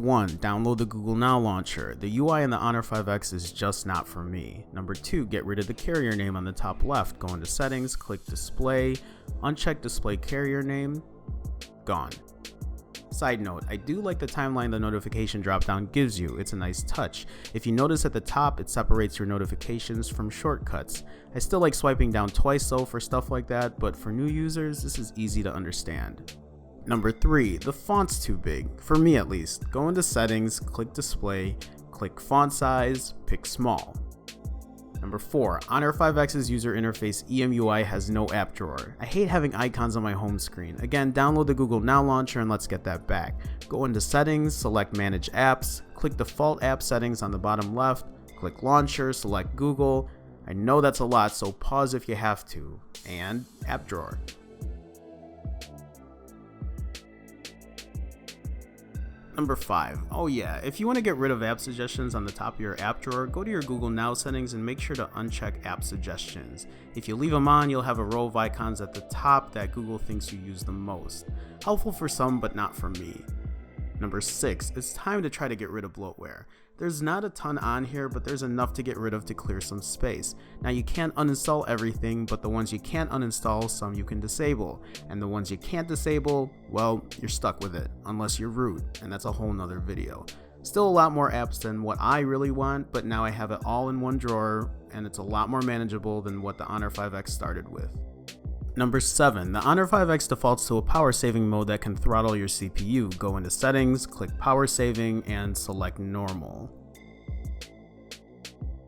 1. Download the Google Now launcher. The UI in the Honor 5X is just not for me. Number 2. Get rid of the carrier name on the top left. Go into settings, click display, uncheck display carrier name, gone. Side note, I do like the timeline the notification dropdown gives you. It's a nice touch. If you notice at the top, it separates your notifications from shortcuts. I still like swiping down twice though for stuff like that, but for new users, this is easy to understand. Number 3, the font's too big, for me at least. Go into settings, click display, click font size, pick small. Number 4, Honor 5X's user interface EMUI has no app drawer. I hate having icons on my home screen. Again, download the Google Now launcher and let's get that back. Go into settings, select manage apps, click default app settings on the bottom left, click launcher, select Google. I know that's a lot, so pause if you have to, and app drawer. Number 5. Oh yeah, if you want to get rid of app suggestions on the top of your app drawer, go to your Google Now settings and make sure to uncheck app suggestions. If you leave them on, you'll have a row of icons at the top that Google thinks you use the most. Helpful for some, but not for me. Number 6. It's time to try to get rid of bloatware. There's not a ton on here, but there's enough to get rid of to clear some space. Now you can't uninstall everything, but the ones you can't uninstall, some you can disable. And the ones you can't disable, well, you're stuck with it, unless you're root, and that's a whole nother video. Still a lot more apps than what I really want, but now I have it all in one drawer, and it's a lot more manageable than what the Honor 5X started with. Number 7. The Honor 5X defaults to a power saving mode that can throttle your CPU. Go into settings, click power saving, and select normal.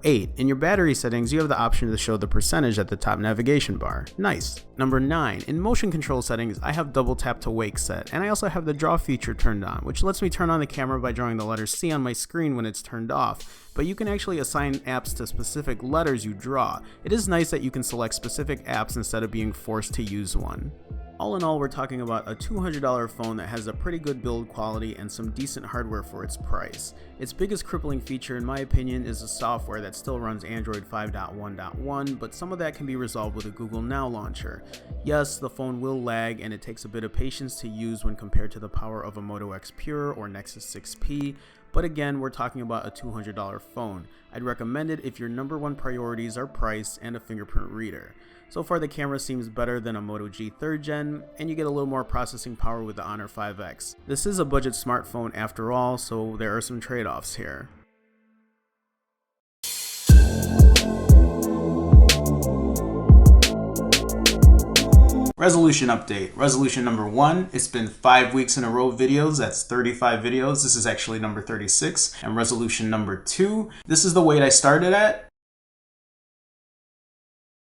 8. In your battery settings, you have the option to show the percentage at the top navigation bar. Nice. Number 9. In motion control settings, I have double tap to wake set, and I also have the draw feature turned on, which lets me turn on the camera by drawing the letter C on my screen when it's turned off. But you can actually assign apps to specific letters you draw. It is nice that you can select specific apps instead of being forced to use one. All in all, we're talking about a $200 phone that has a pretty good build quality and some decent hardware for its price. Its biggest crippling feature, in my opinion, is the software that still runs Android 5.1.1, but some of that can be resolved with a Google Now launcher. Yes, the phone will lag, and it takes a bit of patience to use when compared to the power of a Moto X Pure or Nexus 6P, but again, we're talking about a $200 phone. I'd recommend it if your number one priorities are price and a fingerprint reader. So far the camera seems better than a Moto G 3rd gen, and you get a little more processing power with the Honor 5X. This is a budget smartphone after all, so there are some trade-offs here. Resolution update. Resolution number 1, it's been 5 weeks in a row of videos, that's 35 videos. This is actually number 36. And resolution number 2, this is the weight I started at.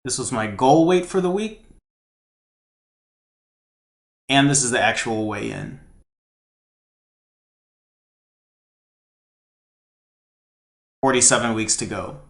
This was my goal weight for the week. And this is the actual weigh-in. "47 weeks to go."